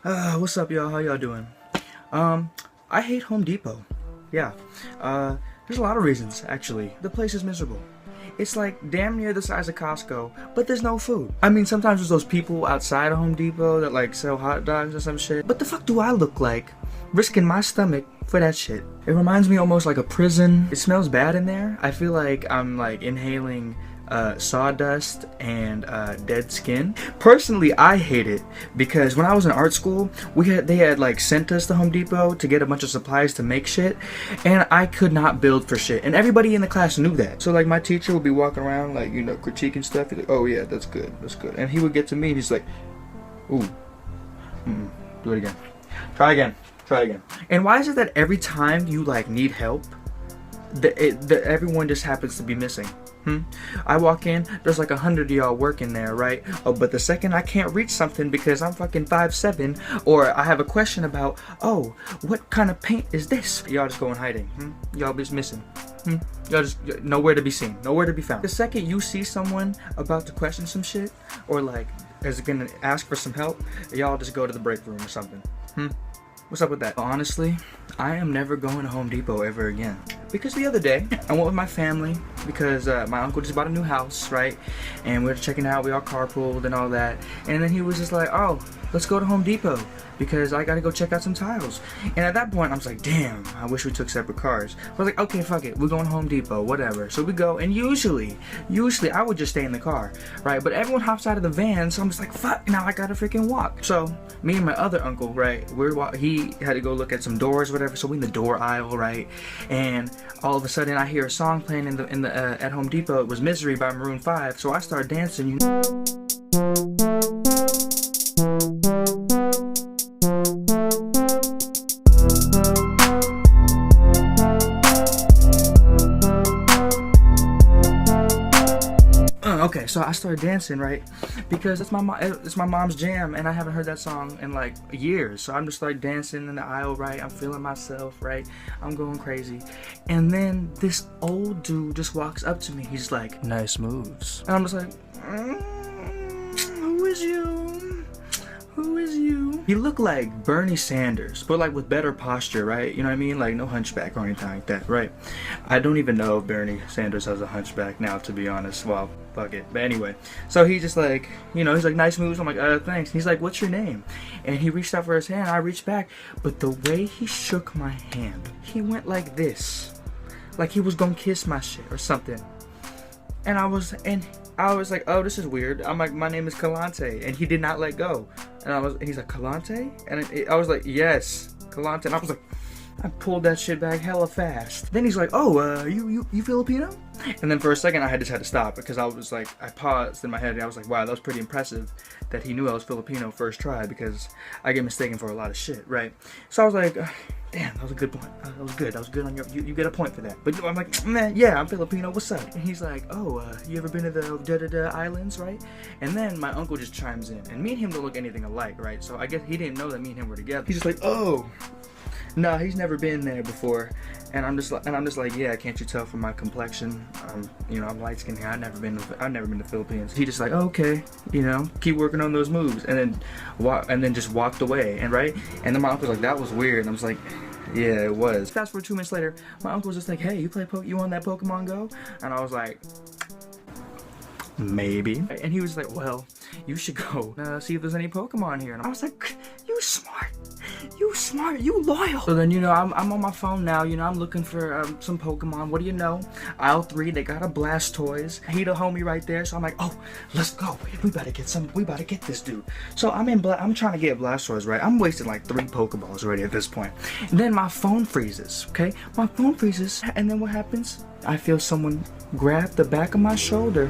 What's up, y'all? How y'all doing? I hate Home Depot. Yeah. There's a lot of reasons, actually. The place is miserable. It's like damn near the size of Costco, but there's no food. I mean, sometimes there's those people outside of Home Depot that like sell hot dogs or some shit. But the fuck do I look like risking my stomach for that shit? It reminds me almost like a prison. It smells bad in there. I feel like I'm like inhaling sawdust and dead skin. Personally, I hate it because when I was in art school, they had like sent us to Home Depot to get a bunch of supplies to make shit, and I could not build for shit, and everybody in the class knew that. So like my teacher would be walking around like, you know, critiquing stuff. He's like, oh yeah, that's good, and he would get to me and he's like, ooh, do it again, try again. And why is it that every time you like need help, everyone just happens to be missing? I walk in, there's like 100 of y'all working there, right? Oh, but the second I can't reach something because I'm fucking 5'7", or I have a question about, oh, what kind of paint is this? Y'all just go in hiding. Y'all just missing. Y'all just nowhere to be seen, nowhere to be found. The second you see someone about to question some shit, or like is gonna ask for some help, y'all just go to the break room or something. What's up with that? Honestly, I am never going to Home Depot ever again. Because the other day, I went with my family because my uncle just bought a new house, right? And we were checking it out, we all carpooled and all that. And then he was just like, oh, let's go to Home Depot because I gotta go check out some tiles. And at that point, I was like, damn, I wish we took separate cars. I was like, okay, fuck it, we're going to Home Depot, whatever. So we go, and usually I would just stay in the car, right? But everyone hops out of the van, so I'm just like, fuck, now I gotta freaking walk. So me and my other uncle, right, he had to go look at some doors, whatever. So we in the door aisle, right? And all of a sudden, I hear a song playing at Home Depot. It was "Misery" by Maroon 5. So I start dancing. You know. Okay, so I started dancing, right? Because it's my mom's jam, and I haven't heard that song in like years. So I'm just like dancing in the aisle, right? I'm feeling myself, right? I'm going crazy. And then this old dude just walks up to me. He's like, nice moves. And I'm just like, who is you? Who is you? He looked like Bernie Sanders, but like with better posture, right? You know what I mean? Like no hunchback or anything like that, right? I don't even know if Bernie Sanders has a hunchback now, to be honest. Well, fuck it. But anyway, so he just like, you know, he's like, nice moves. I'm like, thanks. He's like, what's your name? And he reached out for his hand. I reached back, but the way he shook my hand, he went like this, like he was gonna kiss my shit or something. And I was like, oh, this is weird. I'm like, my name is Kalante, and he did not let go. And he's like, Kalante? And I was like, yes, Kalante. And I was like, I pulled that shit back hella fast. Then he's like, oh, you Filipino? And then for a second, I just had to stop because I was like, I paused in my head and I was like, wow, that was pretty impressive that he knew I was Filipino first try, because I get mistaken for a lot of shit, right? So I was like, damn, that was a good point. That was good on you get a point for that. But I'm like, man, yeah, I'm Filipino, what's up? And he's like, oh, you ever been to the da-da-da islands, right? And then my uncle just chimes in, and me and him don't look anything alike, right? So I guess he didn't know that me and him were together. He's just like, oh, no, he's never been there before. And I'm just like, yeah, can't you tell from my complexion? You know, I'm light skinned here. I've never been to the Philippines. He just like, oh, okay, you know, keep working on those moves, and then just walked away. And right, and then my uncle was like, that was weird. And I was like, yeah, it was. Fast forward 2 minutes later, my uncle was just like, hey, you on that Pokemon Go? And I was like, maybe. And he was like, well, you should go see if there's any Pokemon here. And I was like, you smart, you loyal. So then, you know, I'm on my phone now, you know, I'm looking for some Pokemon. What do you know? Aisle 3, they got a Blastoise. He the homie right there. So I'm like, oh, let's go. We better get this dude. So I'm trying to get Blastoise, right? I'm wasting like 3 Pokeballs already at this point. And then my phone freezes, okay? My phone freezes, and then what happens? I feel someone grab the back of my shoulder,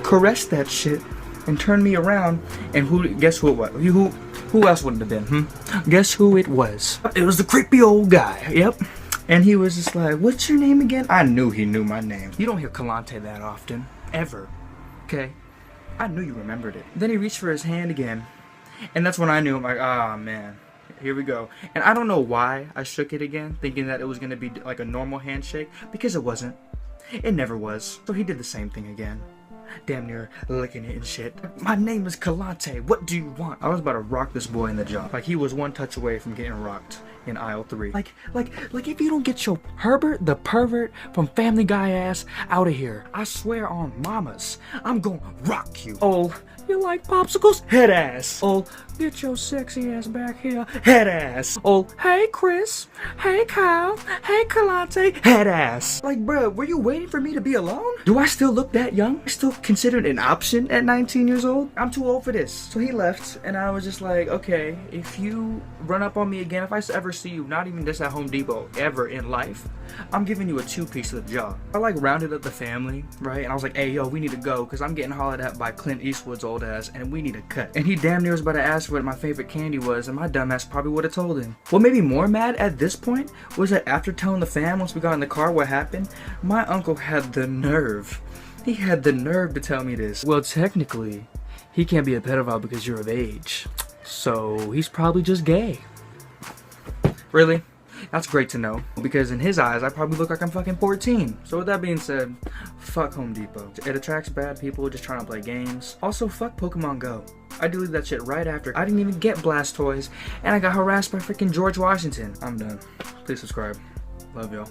caress that shit, and turn me around, and guess who it was? Who else would it have been? Guess who it was? It was the creepy old guy. Yep. And he was just like, what's your name again? I knew he knew my name. You don't hear Kalante that often. Ever. Okay? I knew you remembered it. Then he reached for his hand again. And that's when I knew. I'm like, ah, man. Here we go. And I don't know why I shook it again, thinking that it was going to be like a normal handshake. Because it wasn't. It never was. So he did the same thing again. damn near licking it and shit. My name is Kalante, what do you want? I was about to rock this boy in the jaw. Like, he was one touch away from getting rocked in aisle 3. Like if you don't get your Herbert the pervert from Family Guy ass out of here, I swear on mamas, I'm gonna rock you. Oh, you like popsicles? Head ass. Oh, get your sexy ass back here. Head ass. Oh, hey Chris. Hey Kyle. Hey Kalante. Head ass. Like, bruh, were you waiting for me to be alone? Do I still look that young? I still considered an option at 19 years old? I'm too old for this. So he left, and I was just like, okay, if you run up on me again, if I ever see you, not even just at Home Depot, ever in life, I'm giving you a 2-piece to the jaw. I like rounded up the family, right? And I was like, hey, yo, we need to go, because I'm getting hollered at by Clint Eastwood's old ass, and we need a cut. And he damn near was about to ask what my favorite candy was, and my dumb ass probably would have told him. What made me more mad at this point was that after telling the fam once we got in the car what happened, my uncle had the nerve. He had the nerve to tell me this. Well, technically, he can't be a pedophile because you're of age. So he's probably just gay. Really? That's great to know, because in his eyes, I probably look like I'm fucking 14. So with that being said, fuck Home Depot. It attracts bad people just trying to play games. Also, fuck Pokemon Go. I deleted that shit right after. I didn't even get Blastoise, and I got harassed by freaking George Washington. I'm done. Please subscribe. Love y'all.